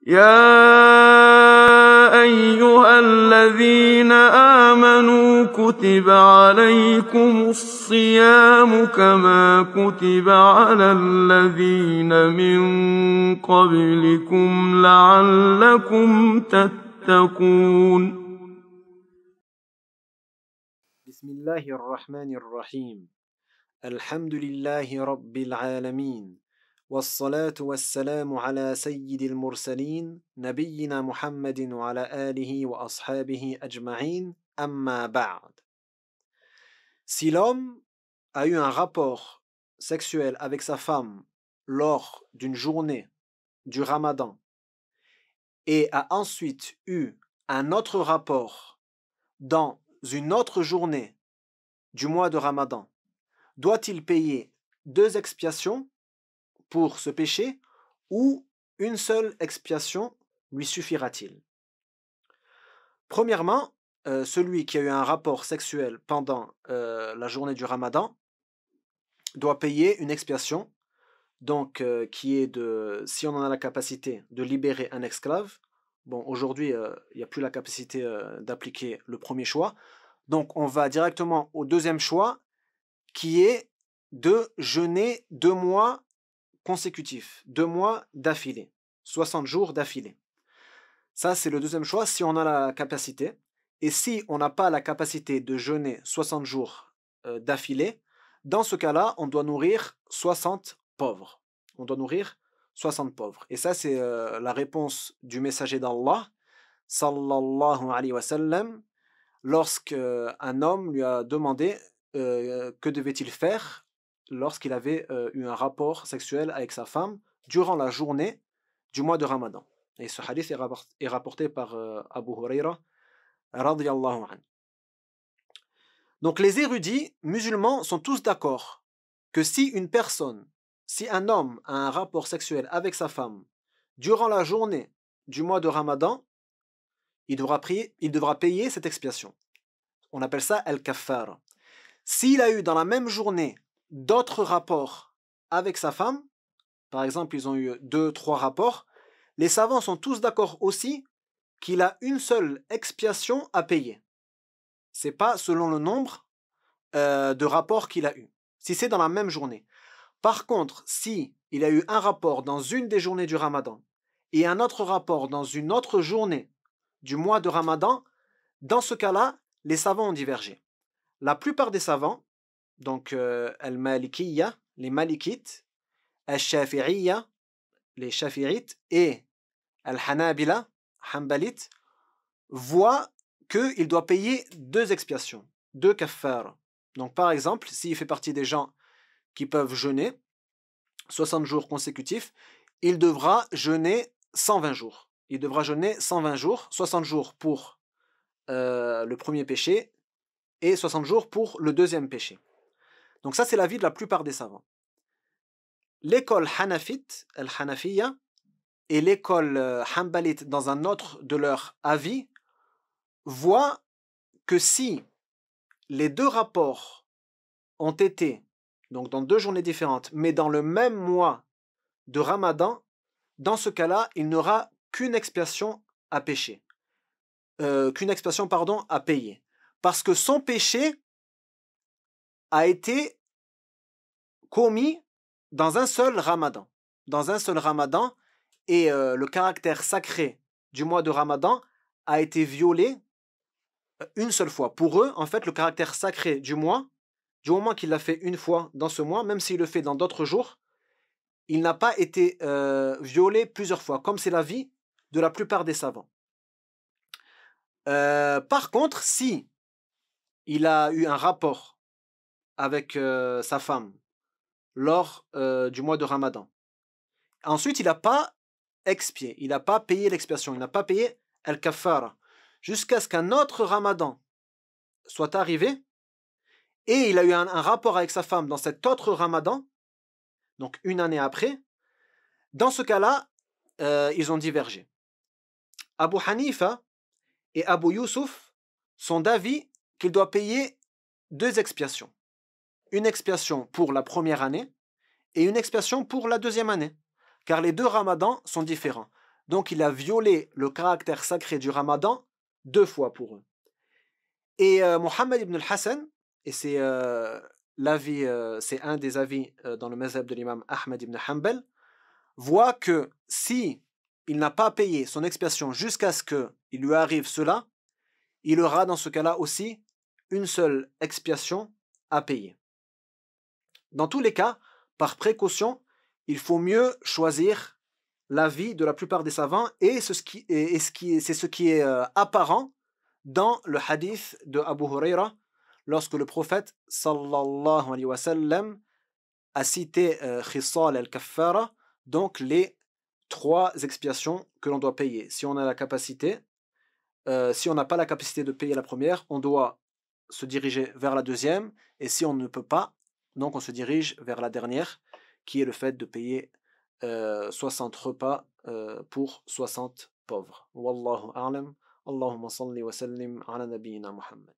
يا أيها الذين آمنوا كتب عليكم الصيام كما كتب على الذين من قبلكم لعلكم تتقون. بسم الله الرحمن الرحيم. الحمد لله رب العالمين، والصلاة والسلام على سيد المرسلين نبينا محمد وعلى آله وأصحابه أجمعين أما بعد. Si l'homme a eu un rapport sexuel avec sa femme lors d'une journée du Ramadan et a ensuite eu un autre rapport dans une autre journée du mois de Ramadan, doit-il payer 2 expiations pour ce péché ou une seule expiation lui suffira-t-il? Premièrement, celui qui a eu un rapport sexuel pendant la journée du Ramadan doit payer une expiation, donc qui est de, si on en a la capacité, de libérer un esclave. Bon, aujourd'hui, il n'y a plus la capacité d'appliquer le premier choix, donc on va directement au deuxième choix, qui est de jeûner 2 mois consécutifs, 2 mois d'affilée, 60 jours d'affilée. Ça, c'est le deuxième choix si on a la capacité. Et si on n'a pas la capacité de jeûner 60 jours d'affilée, dans ce cas-là, on doit nourrir 60 pauvres. On doit nourrir 60 pauvres. Et ça, c'est la réponse du messager d'Allah, sallallahu alayhi wa sallam, lorsqu'un homme lui a demandé que devait-il faire lorsqu'il avait eu un rapport sexuel avec sa femme durant la journée du mois de Ramadan. Et ce hadith est rapporté par Abu Huraira radiyallahu anhu. Donc les érudits musulmans sont tous d'accord que si un homme a un rapport sexuel avec sa femme durant la journée du mois de Ramadan, il devra payer cette expiation. On appelle ça al-kaffar. S'il a eu dans la même journée d'autres rapports avec sa femme, par exemple ils ont eu 2-3 rapports, les savants sont tous d'accord aussi qu'il a une seule expiation à payer. C'est pas selon le nombre de rapports qu'il a eu. Si c'est dans la même journée. Par contre, si il a eu un rapport dans une des journées du Ramadan et un autre rapport dans une autre journée du mois de Ramadan, dans ce cas-là, les savants ont divergé. La plupart des savants, donc al-Malikiyya, les Malikites, al-Shafi'iyya, les Shafi'ites, et al-Hanabila, Hanbalites, voient qu'il doit payer 2 expiations, 2 kaffar. Donc par exemple, s'il fait partie des gens qui peuvent jeûner 60 jours consécutifs, il devra jeûner 120 jours. Il devra jeûner 120 jours, 60 jours pour le premier péché et 60 jours pour le deuxième péché. Donc ça, c'est l'avis de la plupart des savants. L'école Hanafite, al-Hanafiyya, et l'école Hanbalite, dans un autre de leurs avis, voient que si les 2 rapports ont été, donc dans 2 journées différentes, mais dans le même mois de Ramadan, dans ce cas-là, il n'aura qu'une expiation à payer. Parce que son péché a été commis dans un seul Ramadan. Et le caractère sacré du mois de Ramadan a été violé une seule fois. Pour eux, en fait, le caractère sacré du mois, du moment qu'il l'a fait une fois dans ce mois, même s'il le fait dans d'autres jours, il n'a pas été violé plusieurs fois, comme c'est l'avis de la plupart des savants. Par contre, si il a eu un rapport avec sa femme lors du mois de Ramadan, ensuite il n'a pas expié, il n'a pas payé l'expiation, il n'a pas payé al-kaffara, jusqu'à ce qu'un autre Ramadan soit arrivé, et il a eu un rapport avec sa femme dans cet autre Ramadan, donc une année après. Dans ce cas-là, ils ont divergé. Abu Hanifa et Abu Yusuf sont d'avis qu'il doit payer 2 expiations. Une expiation pour la première année et une expiation pour la deuxième année, car les 2 ramadans sont différents. Donc il a violé le caractère sacré du Ramadan 2 fois pour eux. Et Mohammed ibn al-Hassan, et c'est c'est un des avis dans le mazhab de l'imam Ahmed ibn Hanbal, voit que si il n'a pas payé son expiation jusqu'à ce qu'il lui arrive cela, il aura dans ce cas-là aussi une seule expiation à payer. Dans tous les cas, par précaution, il faut mieux choisir l'avis de la plupart des savants et c'est ce qui est apparent dans le hadith de Abu Huraira lorsque le prophète sallallahu alayhi wa sallam a cité Khisal al-Kaffara, donc les 3 expiations que l'on doit payer. Si on a la capacité, si on n'a pas la capacité de payer la première, on doit se diriger vers la deuxième, et si on ne peut pas, donc on se dirige vers la dernière, qui est le fait de payer 60 repas pour 60 pauvres. Wallahu a'lam. Allahumma salli wa sallim ala nabiyyina Muhammad.